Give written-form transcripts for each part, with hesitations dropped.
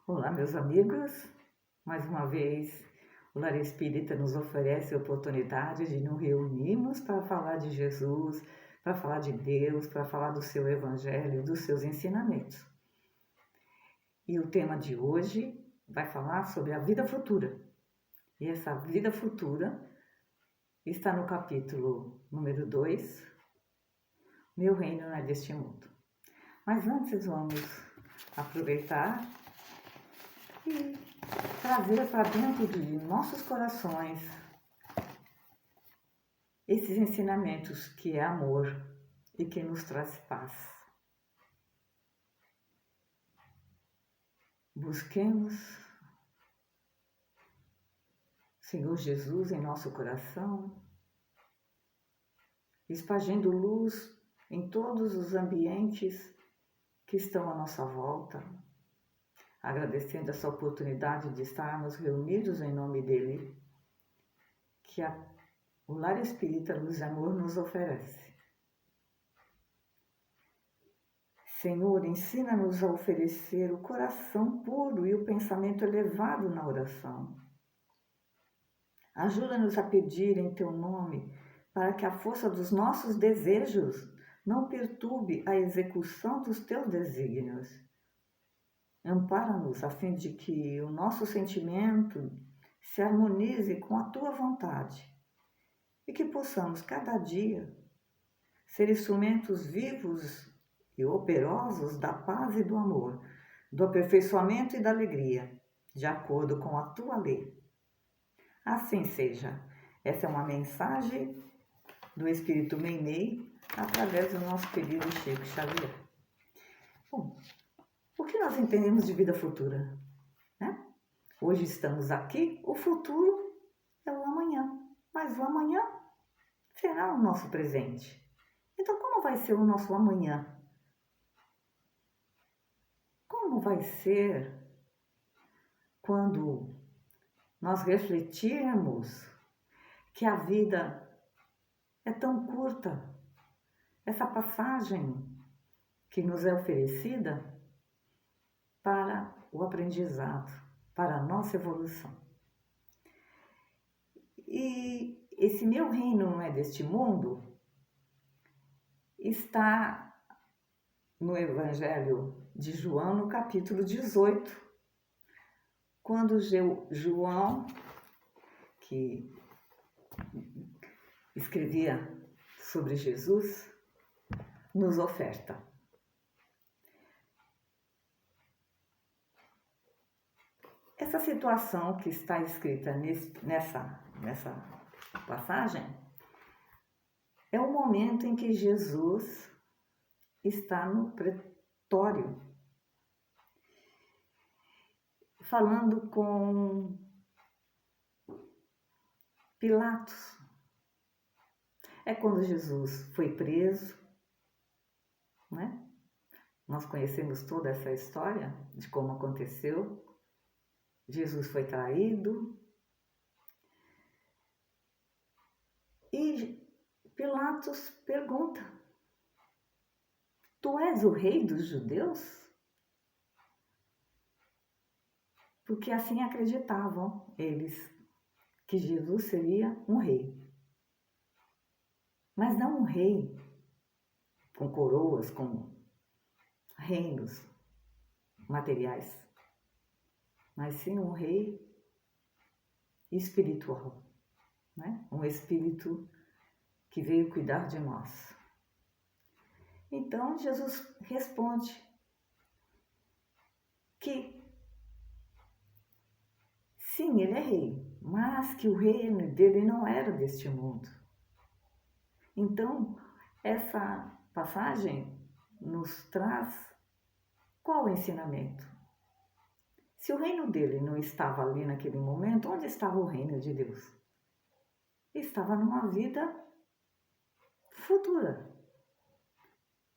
Olá, meus amigos. Mais uma vez, o Lar Espírita nos oferece a oportunidade de nos reunirmos para falar de Jesus, para falar de Deus, para falar do seu Evangelho, dos seus ensinamentos. E o tema de hoje vai falar sobre a vida futura. E essa vida futura está no capítulo número 2, Meu Reino Não É Deste Mundo. Mas antes vamos aproveitar e trazer para dentro de nossos corações esses ensinamentos que é amor e que nos traz paz. Busquemos Senhor Jesus em nosso coração, espargindo luz em todos os ambientes que estão à nossa volta, agradecendo essa oportunidade de estarmos reunidos em nome dele, que o Lar Espírita Luz e Amor nos oferece. Senhor, ensina-nos a oferecer o coração puro e o pensamento elevado na oração. Ajuda-nos a pedir em Teu nome, para que a força dos nossos desejos não perturbe a execução dos Teus desígnios. Ampara-nos a fim de que o nosso sentimento se harmonize com a Tua vontade e que possamos cada dia ser instrumentos vivos e operosos da paz e do amor, do aperfeiçoamento e da alegria, de acordo com a Tua lei. Assim seja. Essa é uma mensagem do Espírito Meimei através do nosso querido Chico Xavier. Bom, o que nós entendemos de vida futura? Né? Hoje estamos aqui, o futuro é o amanhã, mas o amanhã será o nosso presente. Então, como vai ser o nosso amanhã? Como vai ser quando nós refletirmos que a vida é tão curta, essa passagem que nos é oferecida para o aprendizado, para a nossa evolução. E esse meu reino não é deste mundo está no Evangelho de João, no capítulo 18, quando João, que escrevia sobre Jesus, nos oferta. Essa situação que está escrita nessa passagem é o momento em que Jesus está no pretório, falando com Pilatos. É quando Jesus foi preso, né? Nós conhecemos toda essa história de como aconteceu. Jesus foi traído e Pilatos pergunta: Tu és o rei dos judeus? Porque assim acreditavam eles, que Jesus seria um rei. Mas não um rei com coroas, com reinos materiais, mas sim um rei espiritual, né? Um espírito que veio cuidar de nós. Então Jesus responde que sim, ele é rei, mas que o reino dele não era deste mundo. Então, essa passagem nos traz qual o ensinamento? Se o reino dele não estava ali naquele momento, onde estava o reino de Deus? Estava numa vida futura.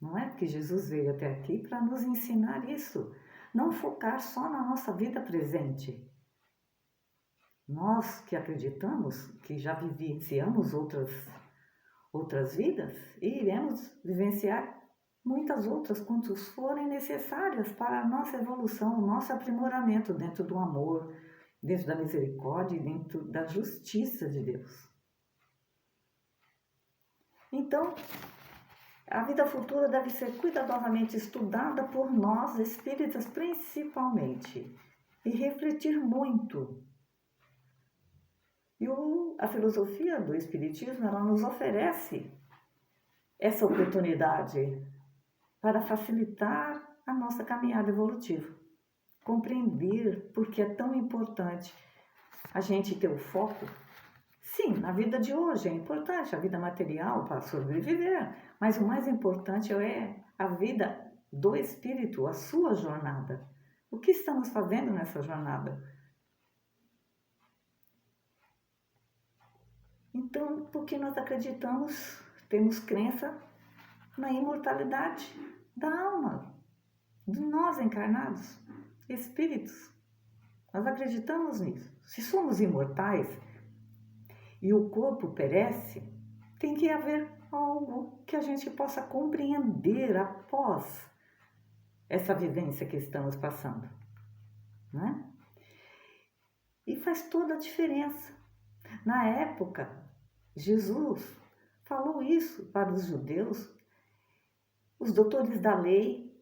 Não é? Porque Jesus veio até aqui para nos ensinar isso. Não focar só na nossa vida presente. Nós que acreditamos, que já vivenciamos outras vidas e iremos vivenciar muitas outras quantas forem necessárias para a nossa evolução, o nosso aprimoramento dentro do amor, dentro da misericórdia e dentro da justiça de Deus. Então, a vida futura deve ser cuidadosamente estudada por nós, espíritas principalmente, e refletir muito. E a filosofia do Espiritismo, ela nos oferece essa oportunidade para facilitar a nossa caminhada evolutiva. Compreender por que é tão importante a gente ter o foco. Sim, na vida de hoje é importante, a vida material para sobreviver, mas o mais importante é a vida do espírito, a sua jornada. O que estamos fazendo nessa jornada? Então, porque nós acreditamos, temos crença na imortalidade da alma, de nós encarnados, espíritos. Nós acreditamos nisso. Se somos imortais e o corpo perece, tem que haver algo que a gente possa compreender após essa vivência que estamos passando, né? E faz toda a diferença. Na época, Jesus falou isso para os judeus, os doutores da lei,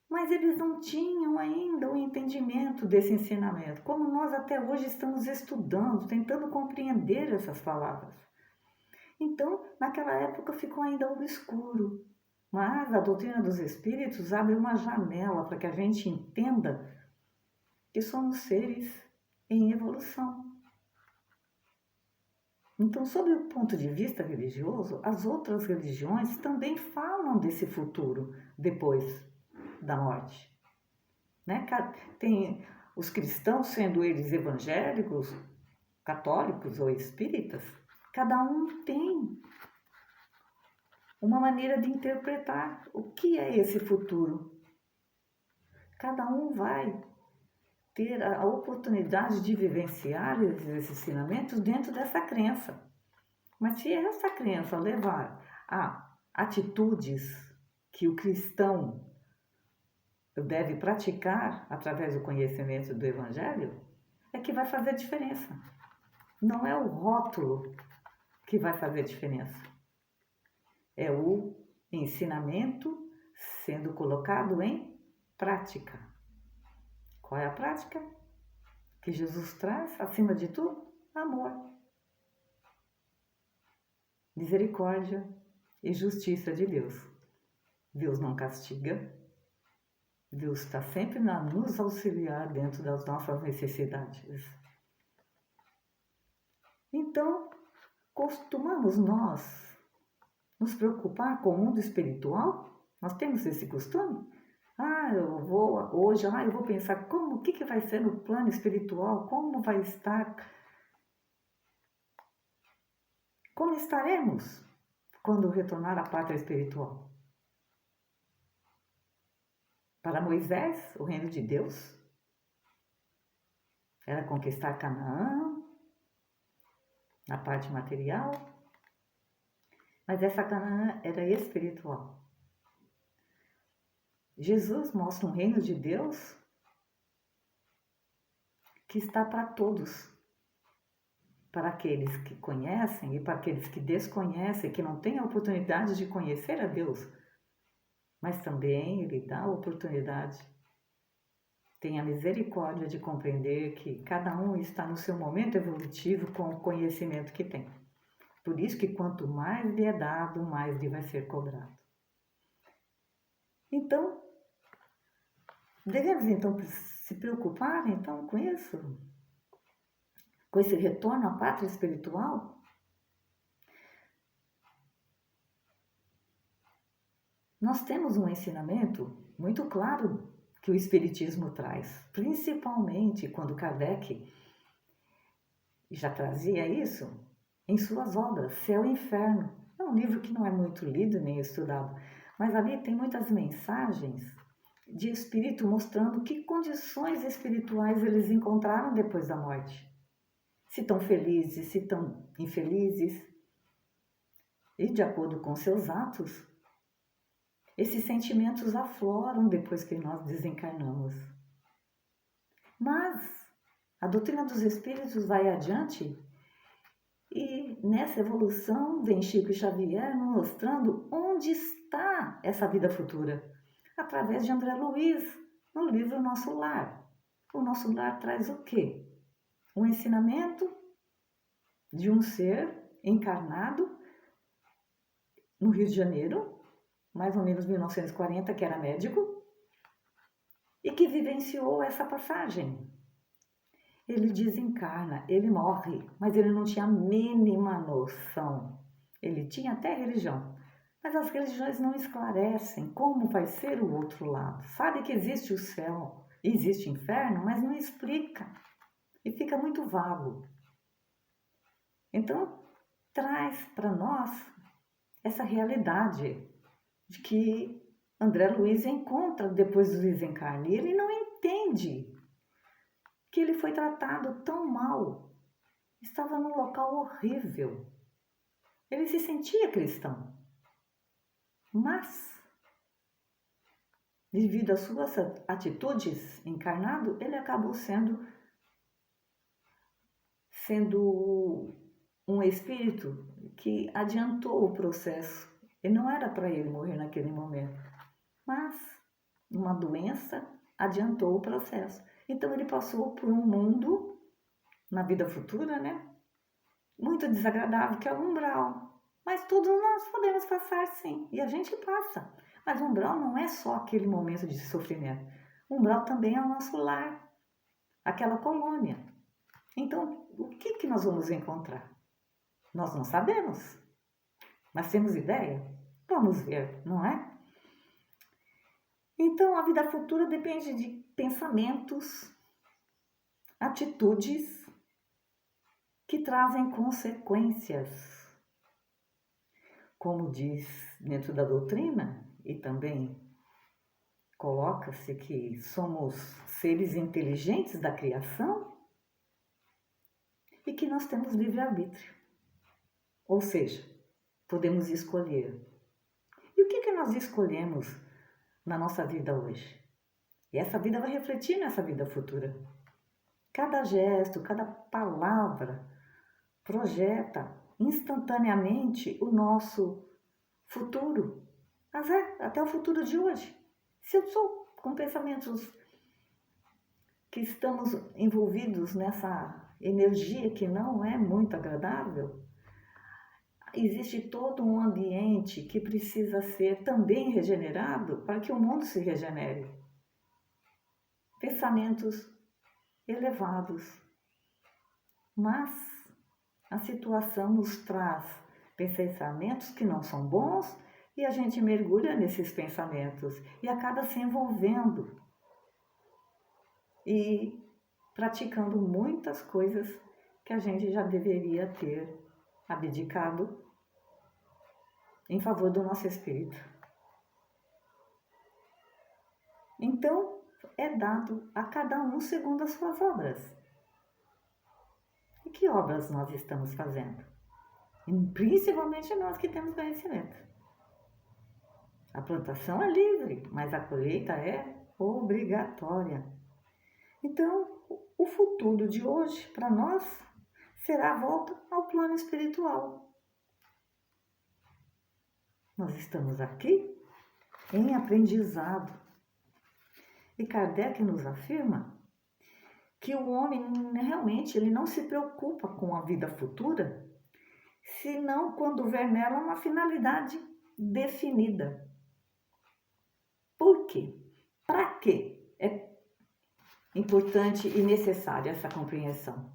mas eles não tinham ainda o entendimento desse ensinamento, como nós até hoje estamos estudando, tentando compreender essas palavras. Então, naquela época ficou ainda obscuro, mas a doutrina dos espíritos abre uma janela para que a gente entenda que somos seres em evolução. Então, sob o ponto de vista religioso, as outras religiões também falam desse futuro depois da morte. Né? Tem os cristãos, sendo eles evangélicos, católicos ou espíritas, cada um tem uma maneira de interpretar o que é esse futuro. Cada um vai ter a oportunidade de vivenciar esses ensinamentos dentro dessa crença. Mas se essa crença levar a atitudes que o cristão deve praticar através do conhecimento do Evangelho, é que vai fazer diferença. Não é o rótulo que vai fazer diferença. É o ensinamento sendo colocado em prática. Qual é a prática que Jesus traz, acima de tudo? Amor, misericórdia e justiça de Deus. Deus não castiga, Deus está sempre a nos auxiliar dentro das nossas necessidades. Então, costumamos nós nos preocupar com o mundo espiritual? Nós temos esse costume? Eu vou pensar o que vai ser no plano espiritual, como vai estar, como estaremos quando retornar à pátria espiritual. Para Moisés, o reino de Deus era conquistar Canaã, na parte material, mas essa Canaã era espiritual. Jesus mostra um reino de Deus que está para todos, para aqueles que conhecem e para aqueles que desconhecem, que não têm a oportunidade de conhecer a Deus, mas também Ele dá a oportunidade, tem a misericórdia de compreender que cada um está no seu momento evolutivo com o conhecimento que tem. Por isso que quanto mais lhe é dado, mais lhe vai ser cobrado. Então, devemos então se preocupar então com isso? Com esse retorno à pátria espiritual? Nós temos um ensinamento muito claro que o Espiritismo traz, principalmente quando Kardec já trazia isso em suas obras, Céu e Inferno. É um livro que não é muito lido nem estudado, mas ali tem muitas mensagens de espírito mostrando que condições espirituais eles encontraram depois da morte. Se estão felizes, se estão infelizes. E de acordo com seus atos, esses sentimentos afloram depois que nós desencarnamos. Mas a doutrina dos espíritos vai adiante e nessa evolução vem Chico Xavier mostrando onde está essa vida futura, através de André Luiz, no livro Nosso Lar. O Nosso Lar traz o quê? Um ensinamento de um ser encarnado no Rio de Janeiro, mais ou menos 1940, que era médico, e que vivenciou essa passagem. Ele desencarna, ele morre, mas ele não tinha a mínima noção. Ele tinha até religião, mas as religiões não esclarecem como vai ser o outro lado. Sabe que existe o céu, existe o inferno, mas não explica e fica muito vago. Então, traz para nós essa realidade de que André Luiz encontra depois do desencarne. Ele não entende que ele foi tratado tão mal, estava num local horrível. Ele se sentia cristão, mas devido às suas atitudes encarnado, ele acabou sendo um espírito que adiantou o processo. E não era para ele morrer naquele momento, mas uma doença adiantou o processo. Então ele passou por um mundo, na vida futura, né? Muito desagradável, que é o umbral. Mas todos nós podemos passar sim, e a gente passa. Mas o umbral não é só aquele momento de sofrimento. O umbral também é o nosso lar, aquela colônia. Então, o que nós vamos encontrar? Nós não sabemos, mas temos ideia? Vamos ver, não é? Então, a vida futura depende de pensamentos, atitudes que trazem consequências. Como diz dentro da doutrina, e também coloca-se que somos seres inteligentes da criação e que nós temos livre-arbítrio. Ou seja, podemos escolher. E o que nós escolhemos na nossa vida hoje? E essa vida vai refletir nessa vida futura. Cada gesto, cada palavra projeta instantaneamente o nosso futuro, mas até o futuro de hoje. Se eu sou com pensamentos que estamos envolvidos nessa energia que não é muito agradável, existe todo um ambiente que precisa ser também regenerado para que o mundo se regenere. Pensamentos elevados, mas a situação nos traz pensamentos que não são bons e a gente mergulha nesses pensamentos e acaba se envolvendo e praticando muitas coisas que a gente já deveria ter abdicado em favor do nosso espírito. Então, é dado a cada um segundo as suas obras. E que obras nós estamos fazendo? E principalmente nós que temos conhecimento. A plantação é livre, mas a colheita é obrigatória. Então, o futuro de hoje, para nós, será a volta ao plano espiritual. Nós estamos aqui em aprendizado. E Kardec nos afirma que o homem realmente ele não se preocupa com a vida futura, senão quando ver nela uma finalidade definida. Por quê? Para quê é importante e necessária essa compreensão?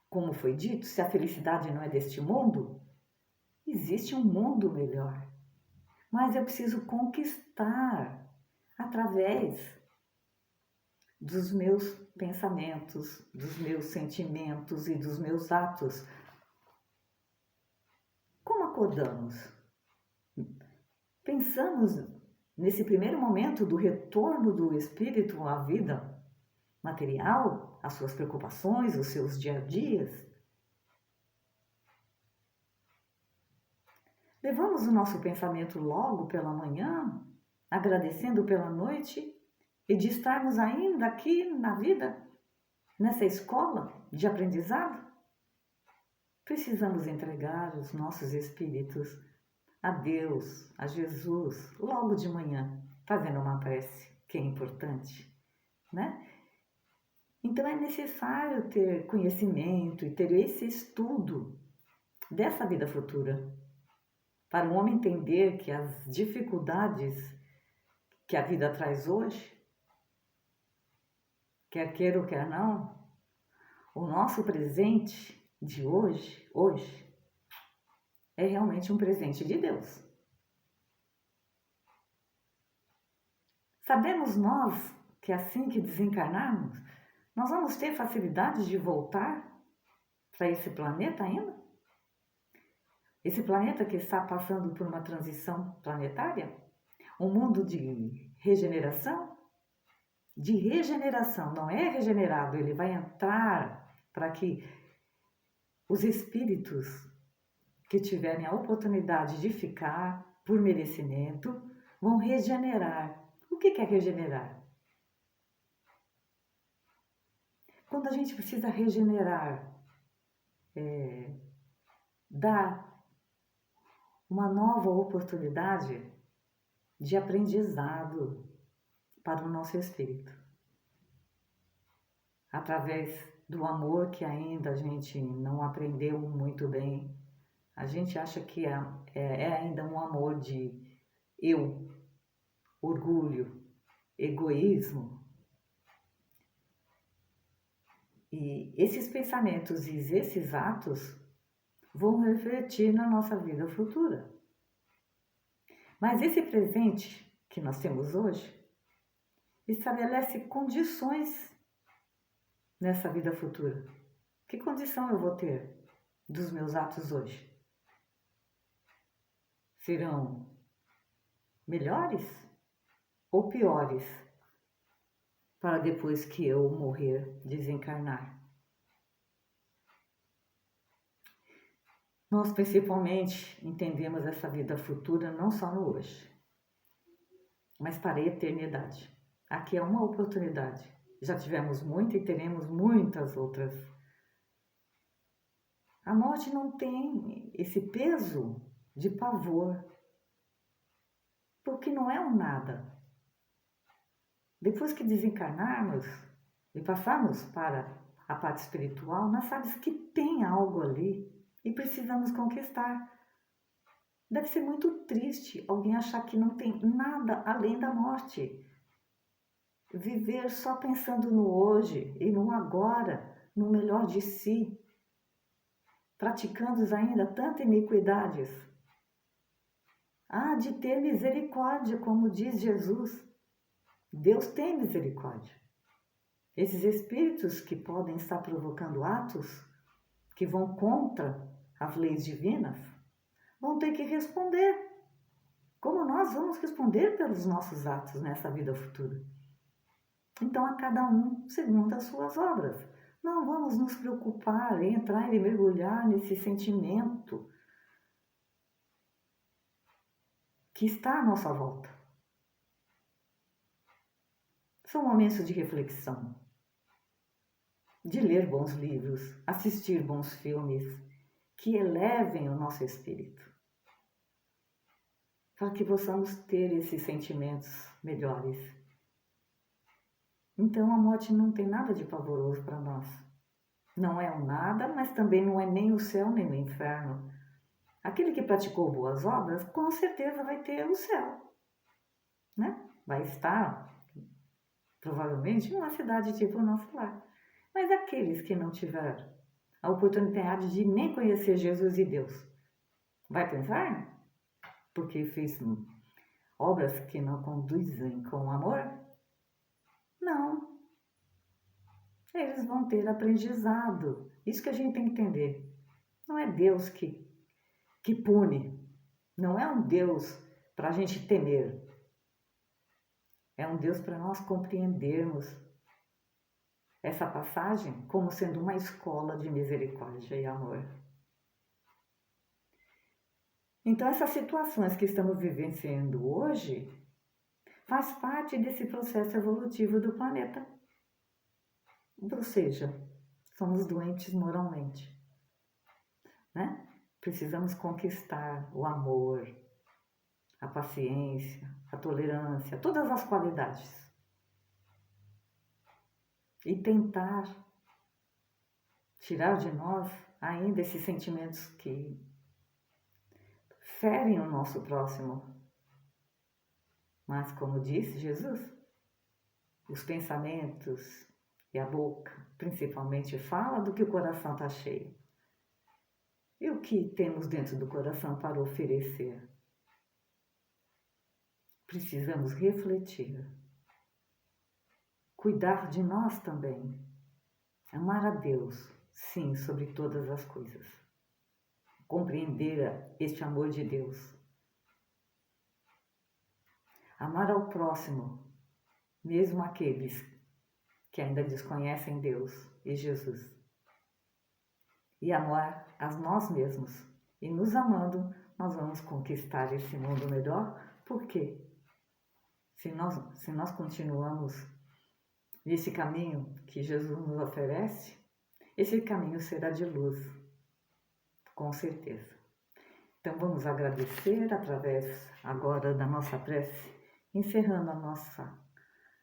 Como foi dito, se a felicidade não é deste mundo, existe um mundo melhor. Mas eu preciso conquistar através dos meus pensamentos, dos meus sentimentos e dos meus atos. Como acordamos? Pensamos nesse primeiro momento do retorno do espírito à vida material, às suas preocupações, os seus dia a dias. Levamos o nosso pensamento logo pela manhã, agradecendo pela noite e de estarmos ainda aqui na vida, nessa escola de aprendizado? Precisamos entregar os nossos espíritos a Deus, a Jesus, logo de manhã, fazendo uma prece, que é importante, né? Então é necessário ter conhecimento e ter esse estudo dessa vida futura, para o homem entender que as dificuldades que a vida traz hoje, quer queira ou quer não, o nosso presente de hoje, é realmente um presente de Deus. Sabemos nós que assim que desencarnarmos, nós vamos ter facilidade de voltar para esse planeta ainda? Esse planeta que está passando por uma transição planetária? Um mundo de regeneração? De regeneração, não é regenerado, ele vai entrar para que os espíritos que tiverem a oportunidade de ficar por merecimento vão regenerar. O que é regenerar? Quando a gente precisa regenerar, dar uma nova oportunidade de aprendizado para o nosso espírito. Através do amor que ainda a gente não aprendeu muito bem, a gente acha que é ainda um amor de eu, orgulho, egoísmo. E esses pensamentos e esses atos vão refletir na nossa vida futura. Mas esse presente que nós temos hoje estabelece condições nessa vida futura. Que condição eu vou ter dos meus atos hoje? Serão melhores ou piores para depois que eu morrer, desencarnar? Nós principalmente entendemos essa vida futura não só no hoje, mas para a eternidade. Aqui é uma oportunidade. Já tivemos muita e teremos muitas outras. A morte não tem esse peso de pavor, porque não é um nada. Depois que desencarnarmos e passarmos para a parte espiritual, nós sabemos que tem algo ali e precisamos conquistar. Deve ser muito triste alguém achar que não tem nada além da morte. Viver só pensando no hoje e no agora, no melhor de si, praticando ainda tantas iniquidades. Há de ter misericórdia, como diz Jesus. Deus tem misericórdia. Esses espíritos que podem estar provocando atos que vão contra as leis divinas, vão ter que responder. Como nós vamos responder pelos nossos atos nessa vida futura? Então, a cada um segundo as suas obras. Não vamos nos preocupar em entrar e mergulhar nesse sentimento que está à nossa volta. São momentos de reflexão, de ler bons livros, assistir bons filmes, que elevem o nosso espírito, para que possamos ter esses sentimentos melhores. Então a morte não tem nada de pavoroso para nós. Não é um nada, mas também não é nem o céu nem o inferno. Aquele que praticou boas obras, com certeza vai ter o céu, né? Vai estar, provavelmente, em uma cidade tipo o nosso lar. Mas aqueles que não tiveram a oportunidade de nem conhecer Jesus e Deus, vai para o inferno? Porque fez obras que não conduzem com amor? Não. Eles vão ter aprendizado. Isso que a gente tem que entender. Não é Deus que pune. Não é um Deus para a gente temer. É um Deus para nós compreendermos essa passagem como sendo uma escola de misericórdia e amor. Então, essas situações que estamos vivenciando hoje faz parte desse processo evolutivo do planeta. Ou seja, somos doentes moralmente, né? Precisamos conquistar o amor, a paciência, a tolerância, todas as qualidades. E tentar tirar de nós ainda esses sentimentos que ferem o nosso próximo. Mas, como disse Jesus, os pensamentos e a boca, principalmente, fala do que o coração está cheio. E o que temos dentro do coração para oferecer? Precisamos refletir. Cuidar de nós também. Amar a Deus, sim, sobre todas as coisas. Compreender este amor de Deus. Amar ao próximo, mesmo aqueles que ainda desconhecem Deus e Jesus. E amar a nós mesmos. E nos amando, nós vamos conquistar esse mundo melhor. Por quê? Se nós continuamos nesse caminho que Jesus nos oferece, esse caminho será de luz, com certeza. Então vamos agradecer através agora da nossa prece, encerrando a nossa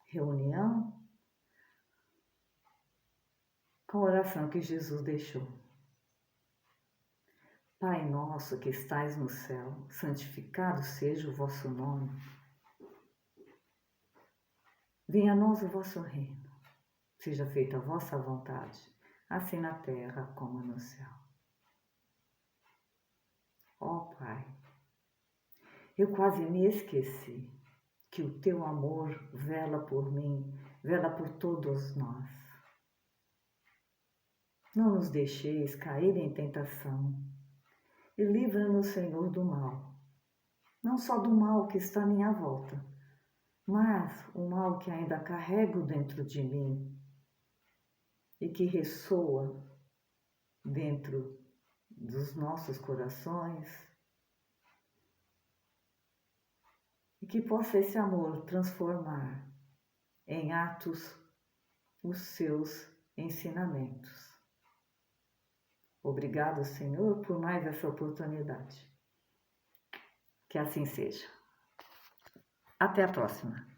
reunião com a oração que Jesus deixou. Pai nosso que estais no céu, santificado seja o vosso nome. Venha a nós o vosso reino. Seja feita a vossa vontade, assim na terra como no céu. Ó Pai, eu quase me esqueci que o teu amor vela por mim, vela por todos nós. Não nos deixeis cair em tentação e livra-nos, Senhor, do mal. Não só do mal que está à minha volta, mas o mal que ainda carrego dentro de mim e que ressoa dentro dos nossos corações, e que possa esse amor transformar em atos os seus ensinamentos. Obrigado, Senhor, por mais essa oportunidade. Que assim seja. Até a próxima.